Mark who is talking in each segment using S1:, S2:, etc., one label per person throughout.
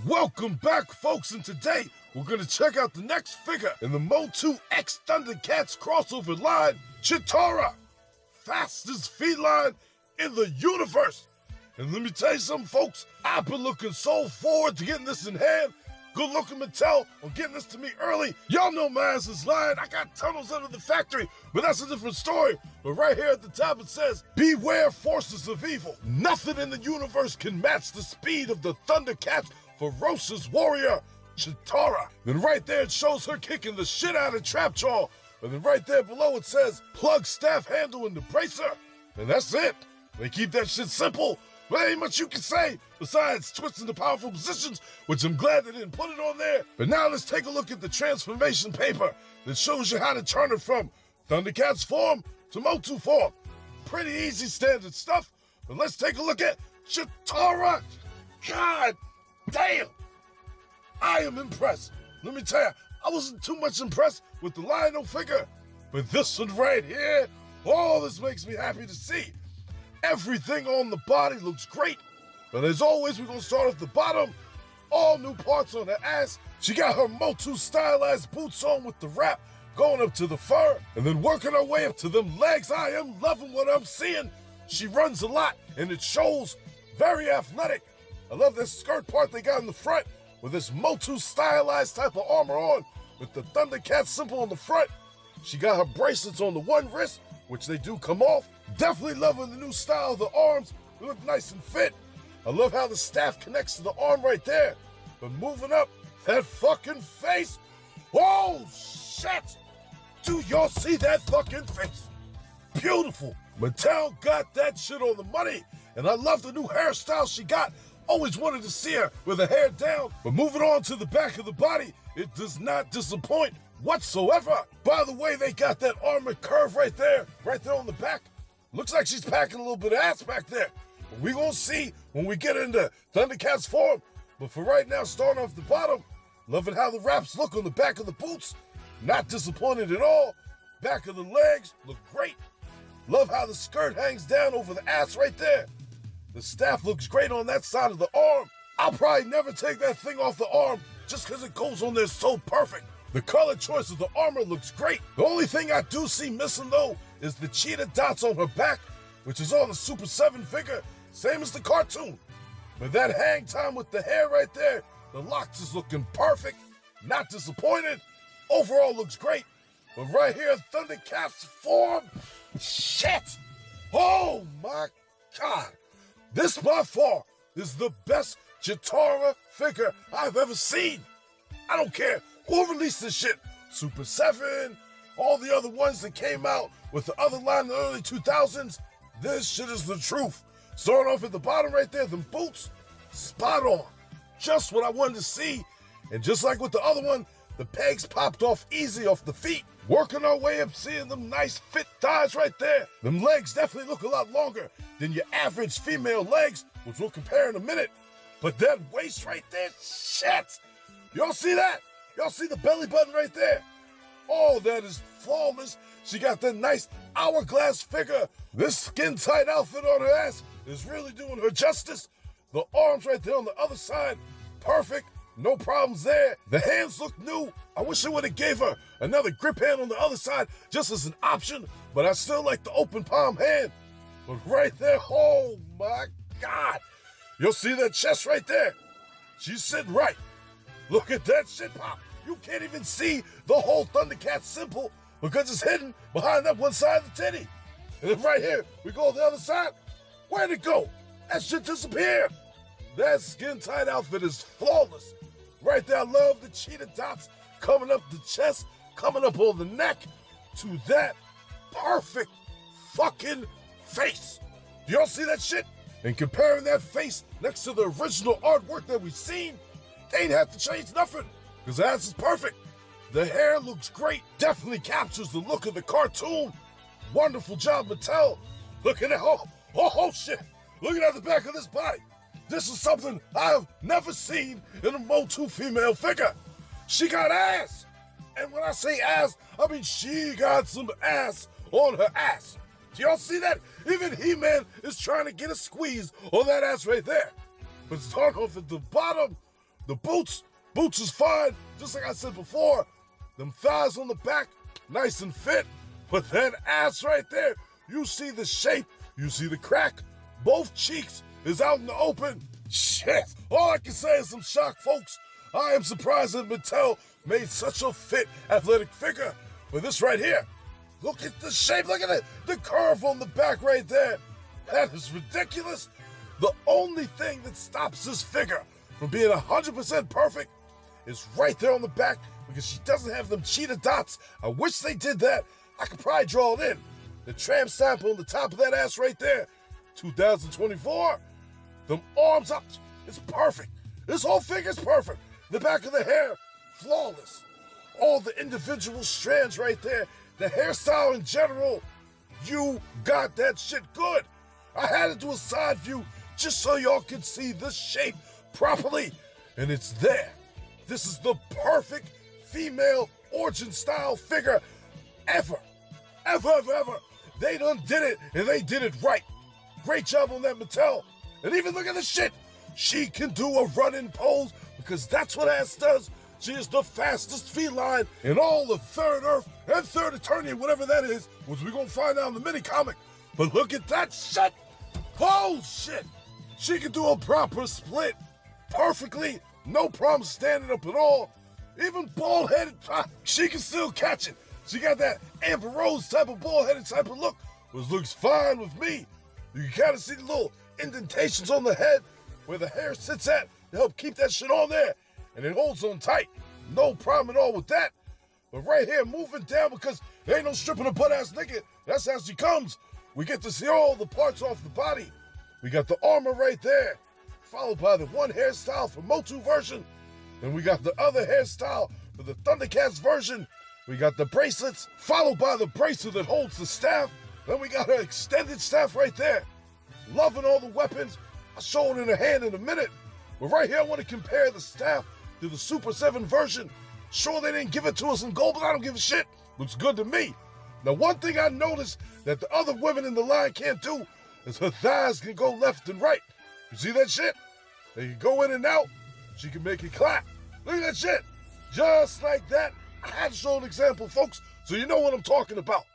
S1: Welcome back, folks, and today we're going to check out the next figure in the Motu X Thundercats Crossover line, Cheetara, fastest feline in the universe. And let me tell you something, folks, I've been looking so forward to getting this in hand. Good looking Mattel on getting this to me early. Y'all know my ass is lying. I got tunnels under the factory, but that's a different story. But right here at the top it says, beware forces of evil. Nothing in the universe can match the speed of the Thundercats' ferocious warrior, Cheetara. Then right there it shows her kicking the shit out of Trapjaw. And then right there below it says, plug staff handle in the bracer. And that's it. They keep that shit simple. There ain't much you can say besides twisting the powerful positions, which I'm glad they didn't put it on there. But now let's take a look at the transformation paper that shows you how to turn it from Thundercats form to Motu form. Pretty easy standard stuff, but let's take a look at Cheetara. God damn! I am impressed. Let me tell you, I wasn't too much impressed with the Lionel figure, but this one right here, oh, this makes me happy to see. Everything on the body looks great, but as always, we're gonna start off the bottom. All new parts on her ass. She got her Motu stylized boots on with the wrap going up to the fur, and then working her way up to them legs. I am loving what I'm seeing. She runs a lot, and it shows. Very athletic. I love this skirt part they got in the front with this Motu stylized type of armor on with the Thundercat symbol on the front. She got her bracelets on the one wrist, which they do come off. Definitely loving the new style of the arms. They look nice and fit. I love how the staff connects to the arm right there. But moving up, that fucking face. Oh, shit. Do y'all see that fucking face? Beautiful. Mattel got that shit on the money. And I love the new hairstyle she got. Always wanted to see her with her hair down. But moving on to the back of the body, it does not disappoint whatsoever. By the way, they got that armored curve right there on the back. Looks like she's packing a little bit of ass back there. But we gonna see when we get into Thundercats form. But for right now, starting off the bottom, loving how the wraps look on the back of the boots. Not disappointed at all. Back of the legs look great. Love how the skirt hangs down over the ass right there. The staff looks great on that side of the arm. I'll probably never take that thing off the arm just because it goes on there so perfect. The color choice of the armor looks great. The only thing I do see missing though is the cheetah dots on her back, which is on the Super 7 figure, same as the cartoon. But that hang time with the hair right there, the locks is looking perfect. Not disappointed. Overall looks great. But right here, Thundercats form, shit! Oh my God! This by far is the best Cheetara figure I've ever seen. I don't care who released this shit. Super 7, all the other ones that came out with the other line in the early 2000s. This shit is the truth. Starting off at the bottom right there, them boots, spot on. Just what I wanted to see. And just like with the other one, the pegs popped off easy off the feet. Working our way up, seeing them nice fit thighs right there. Them legs definitely look a lot longer than your average female legs, which we'll compare in a minute. But that waist right there, shit. Y'all see that? Y'all see the belly button right there? Oh, that is flawless. She got that nice hourglass figure. This skin-tight outfit on her ass is really doing her justice. The arms right there on the other side, perfect. No problems there. The hands look new. I wish I would have gave her another grip hand on the other side just as an option, but I still like the open palm hand. But right there, oh my God. You'll see that chest right there. She's sitting right. Look at that shit pop. You can't even see the whole Thundercat symbol because it's hidden behind that one side of the titty. And then right here, we go to the other side. Where'd it go? That shit disappeared. That skin-tight outfit is flawless. Right there, I love the cheetah dots coming up the chest, coming up on the neck to that perfect fucking face. Do y'all see that shit? And comparing that face next to the original artwork that we've seen, they ain't have to change nothing because the ass is perfect. The hair looks great, definitely captures the look of the cartoon. Wonderful job, Mattel. Look at that, oh shit. Look at the back of this body. This is something I've never seen in a Motu female figure. She got ass. And when I say ass, I mean she got some ass on her ass. Do y'all see that? Even He-Man is trying to get a squeeze on that ass right there. But start off at the bottom, The boots is fine. Just like I said before, them thighs on the back, nice and fit. But that ass right there, you see the shape, you see the crack. Both cheeks is out in the open. Shit, all I can say is I'm shocked, folks. I am surprised that Mattel made such a fit, athletic figure for this right here. Look at the shape, look at it, the curve on the back right there. That is ridiculous. The only thing that stops this figure from being 100% perfect is right there on the back because she doesn't have them cheetah dots. I wish they did that. I could probably draw it in. The tramp stamp on the top of that ass right there. 2024. Them arms up. It's perfect. This whole figure's perfect. The back of the hair, flawless. All the individual strands right there. The hairstyle in general. You got that shit good. I had to do a side view just so y'all could see the shape properly. And it's there. This is the perfect female origin style figure ever. Ever. They done did it, and they did it right. Great job on that, Mattel. And even look at the shit. She can do a run-in pose because that's what ass does. She is the fastest feline in all of Third Earth and Third Eternity, whatever that is, which we're going to find out in the mini-comic. But look at that shit. Oh, shit. She can do a proper split perfectly. No problem standing up at all. Even bald-headed, she can still catch it. She got that Amber Rose type of bald-headed type of look, which looks fine with me. You can kind of see the little indentations on the head where the hair sits at to help keep that shit on there. And it holds on tight. No problem at all with that. But right here, moving down because there ain't no stripping a butt-ass nigga. That's how she comes. We get to see all the parts off the body. We got the armor right there, followed by the one hairstyle for Motu version. Then we got the other hairstyle for the Thundercats version. We got the bracelets, followed by the bracelet that holds the staff. Then we got her extended staff right there. Loving all the weapons. I'll show it in her hand in a minute. But right here, I want to compare the staff to the Super 7 version. Sure, they didn't give it to us in gold, but I don't give a shit. Looks good to me. Now, one thing I noticed that the other women in the line can't do is her thighs can go left and right. You see that shit? They can go in and out. She can make it clap. Look at that shit. Just like that. I had to show an example, folks, so you know what I'm talking about.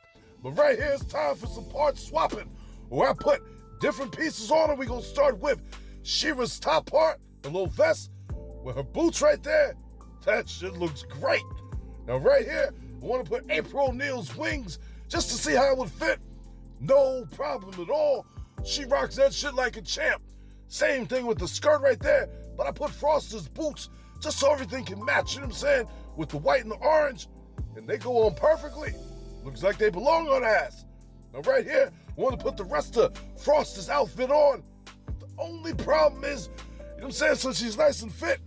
S1: But right here, it's time for some part swapping, where I put different pieces on her. We're going to start with She-Ra's top part, a little vest, with her boots right there. That shit looks great. Now right here, I want to put April O'Neil's wings just to see how it would fit. No problem at all. She rocks that shit like a champ. Same thing with the skirt right there, but I put Froster's boots just so everything can match, you know what I'm saying, with the white and the orange, and they go on perfectly. Looks like they belong on ass. Now right here, I want to put the rest of Froster's outfit on. The only problem is, you know what I'm saying, so she's nice and fit,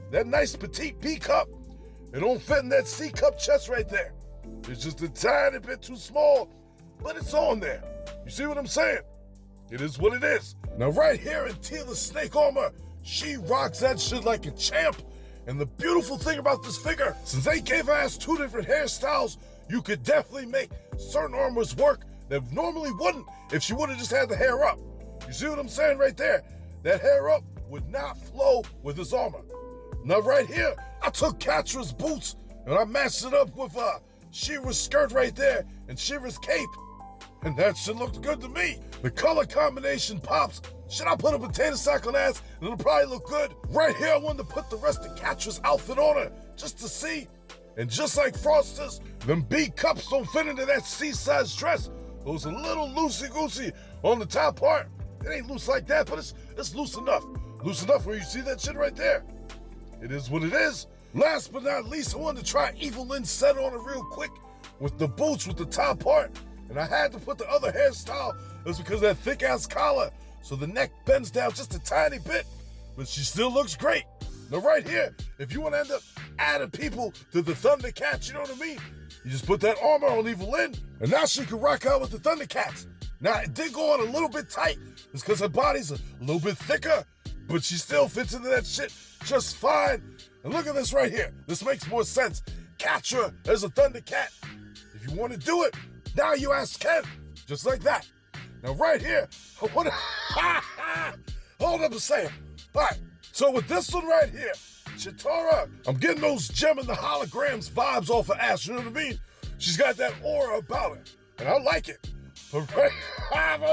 S1: that nice petite B cup, it don't fit in that C cup chest right there. It's just a tiny bit too small, but it's on there. You see what I'm saying? It is what it is. Now right here in Tila's snake armor, she rocks that shit like a champ. And the beautiful thing about this figure, since they gave her ass two different hairstyles, you could definitely make certain armors work that normally wouldn't if she would have just had the hair up. You see what I'm saying right there? That hair up would not flow with this armor. Now right here, I took Catra's boots and I matched it up with She-Ra's skirt right there and She-Ra's cape. And that shit looked good to me. The color combination pops. Should I put a potato sack on ass? It'll probably look good. Right here, I wanted to put the rest of Catra's outfit on her, just to see. And just like Froster's, them B cups don't fit into that C-size dress. It was a little loosey-goosey on the top part. It ain't loose like that, but it's loose enough. Loose enough where you see that shit right there. It is what it is. Last but not least, I wanted to try Evil Lynn's set on her real quick with the boots with the top part. And I had to put the other hairstyle. It was because of that thick-ass collar. So the neck bends down just a tiny bit, but she still looks great. Now right here, if you want to end up adding people to the Thundercats, you know what I mean? You just put that armor on Evil Lynn, and now she can rock out with the Thundercats. Now it did go on a little bit tight. It's because her body's a little bit thicker, but she still fits into that shit just fine. And look at this right here. This makes more sense. Catra as a Thundercat. If you want to do it, now you ask Ken. Just like that. Now right here, I want to, hold up a second. All right, so with this one right here, Cheetara. I'm getting those Gem and the Holograms vibes off of Ash, you know what I mean? She's got that aura about her, and I like it. But right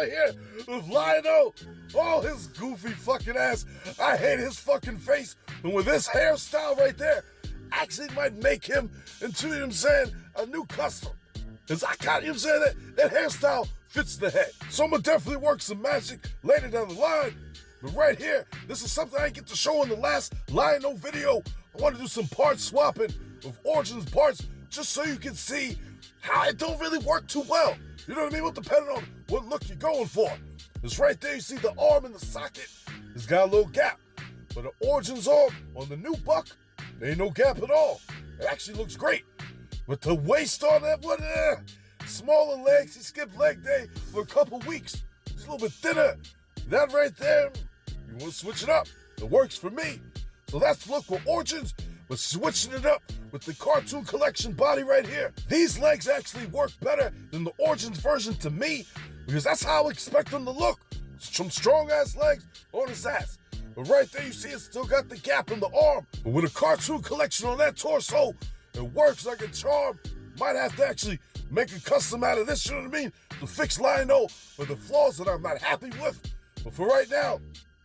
S1: here with Lionel, oh, his goofy fucking ass. I hate his fucking face. And with this hairstyle right there, actually might make him into, you know what I'm saying, a new custom. Because I got, you know what I'm saying, that hairstyle fits the head. So I'm gonna definitely work some magic later down the line. But right here, this is something I didn't get to show in the last Lionel video. I want to do some part swapping of Origins parts just so you can see how it don't really work too well. You know what I mean? Well, depending on what look you're going for. It's right there, you see the arm in the socket. It's got a little gap. But the Origins arm on the new buck, there ain't no gap at all. It actually looks great. But the waist on that one, smaller legs, he skipped leg day for a couple weeks. He's a little bit thinner. That right there, you want to switch it up. It works for me. So that's the look for Origins, but switching it up with the Cartoon Collection body right here. These legs actually work better than the Origins version to me, because that's how I expect them to look. Some strong-ass legs on his ass. But right there, you see it's still got the gap in the arm. But with a Cartoon Collection on that torso, it works like a charm. Might have to actually make a custom out of this, you know what I mean? To fix Lionel for the flaws that I'm not happy with. But for right now,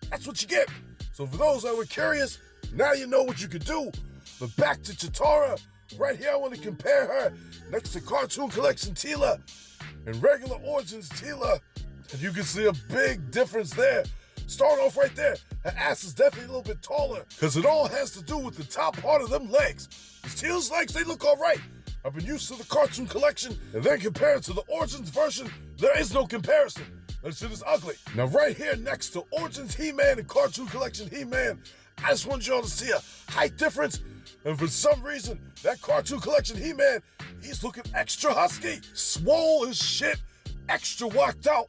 S1: that's what you get. So for those that were curious, now you know what you could do. But back to Cheetara. Right here, I want to compare her next to Cartoon Collection Teela and regular Origins Teela. And you can see a big difference there. Start off right there. Her ass is definitely a little bit taller because it all has to do with the top part of them legs. The Teela's legs, they look all right. I've been used to the Cartoon Collection, and then compared to the Origins version, there is no comparison. That shit is ugly. Now right here next to Origins He-Man and Cartoon Collection He-Man, I just want y'all to see a height difference. And for some reason, that Cartoon Collection He-Man, he's looking extra husky. Swole as shit, extra walked out.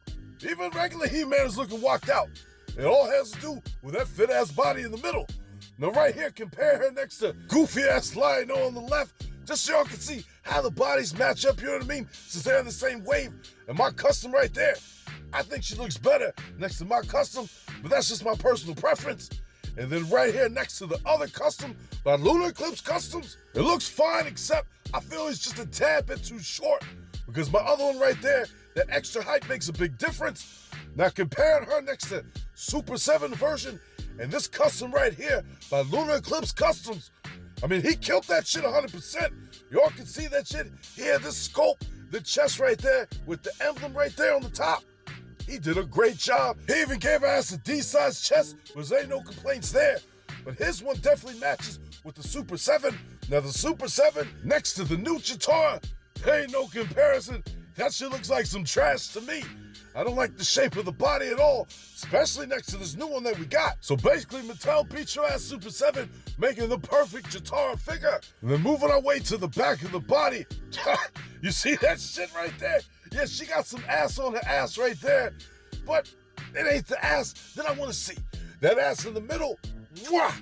S1: Even regular He-Man is looking walked out. It all has to do with that fit-ass body in the middle. Now right here, compare her next to goofy-ass Lionel on the left, just so y'all can see how the bodies match up, you know what I mean? Since they're in the same wave. And my custom right there, I think she looks better next to my custom, but that's just my personal preference. And then right here next to the other custom by Lunar Eclipse Customs, it looks fine, except I feel it's just a tad bit too short, because my other one right there, that extra height makes a big difference. Now comparing her next to Super 7 version and this custom right here by Lunar Eclipse Customs, I mean, he killed that shit 100%. Y'all can see that shit here, this sculpt, the chest right there with the emblem right there on the top. He did a great job. He even gave her ass a D-sized chest, but there ain't no complaints there. But his one definitely matches with the Super 7. Now the Super 7 next to the new Cheetara, there ain't no comparison. That shit looks like some trash to me. I don't like the shape of the body at all, especially next to this new one that we got. So basically, Mattel beat your ass Super 7, making the perfect Cheetara figure. And then moving our way to the back of the body. You see that shit right there? Yeah, she got some ass on her ass right there, but it ain't the ass that I want to see. That ass in the middle, mwah!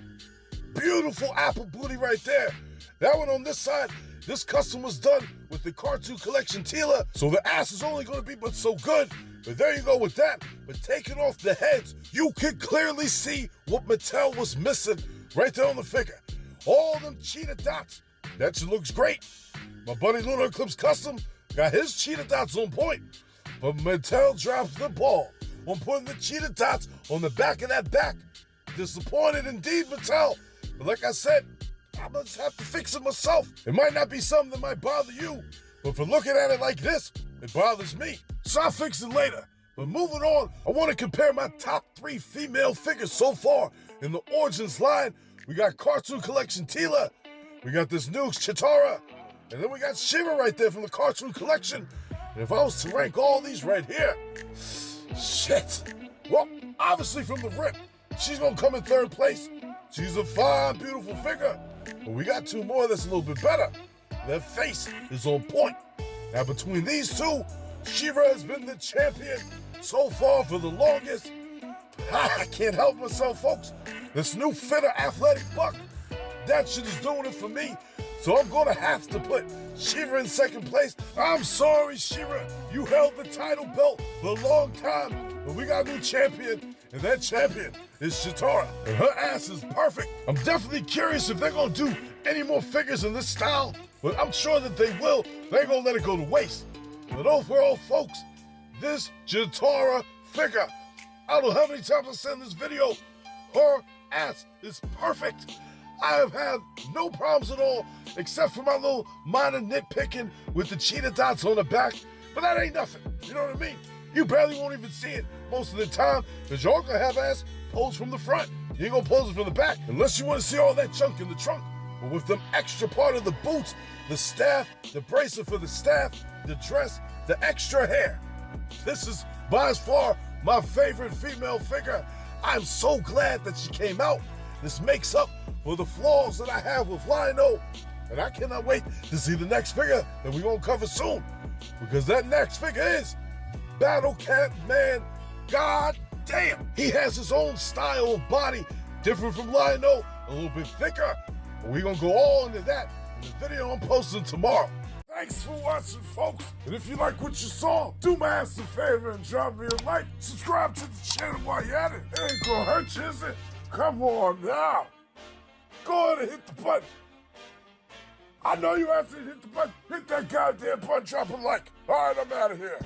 S1: Beautiful apple booty right there. That one on this side, this custom was done with the Cartoon Collection Teela, so the ass is only going to be but so good. But there you go with that. But taking off the heads, you can clearly see what Mattel was missing right there on the figure. All them cheetah dots. That shit looks great. My buddy Lunar Eclipse Custom got his cheetah dots on point, but Mattel dropped the ball on putting the cheetah dots on the back of that back. Disappointed indeed, Mattel. But like I said, I'm gonna just have to fix it myself. It might not be something that might bother you, but for looking at it like this, it bothers me. So I'll fix it later. But moving on, I want to compare my top 3 female figures so far in the Origins line. We got Cartoon Collection Teela, we got this new Cheetara, and then we got She-Ra right there from the Cartoon Collection. And if I was to rank all these right here, shit. Well, obviously from the rip, she's gonna come in 3rd place. She's a fine, beautiful figure. But we got 2 more that's a little bit better. Their face is on point. Now between these 2, She-Ra has been the champion so far for the longest. I can't help myself, folks. This new fitter athletic buck, that shit is doing it for me. So I'm gonna have to put She-Ra in 2nd place. I'm sorry, She-Ra. You held the title belt for a long time, but we got a new champion, and that champion is Cheetara, and her ass is perfect. I'm definitely curious if they're gonna do any more figures in this style, but I'm sure that they will. They ain't gonna let it go to waste. But overall, folks, this Cheetara figure, I don't know how many times I said in this video, her ass is perfect. I have had no problems at all, except for my little minor nitpicking with the cheetah dots on the back, but that ain't nothing, you know what I mean? You barely won't even see it most of the time, because y'all gonna have ass pose from the front. You ain't gonna pose it from the back, unless you wanna see all that junk in the trunk. But with them extra part of the boots, the staff, the bracelet for the staff, the dress, the extra hair. This is by far my favorite female figure. I'm so glad that she came out. This makes up for the flaws that I have with Lion-O. And I cannot wait to see the next figure that we're gonna cover soon. Because that next figure is Battle Cat Man. God damn! He has his own style of body, different from Lion-O, a little bit thicker. And we're gonna go all into that in the video I'm posting tomorrow. Thanks for watching, folks. And if you like what you saw, do my ass a favor and drop me a like. Subscribe to the channel while you're at it. It ain't gonna hurt you, is it? Come on now. Go ahead and hit the button. I know you have to hit the button. Hit that goddamn button, drop a like. All right, I'm out of here.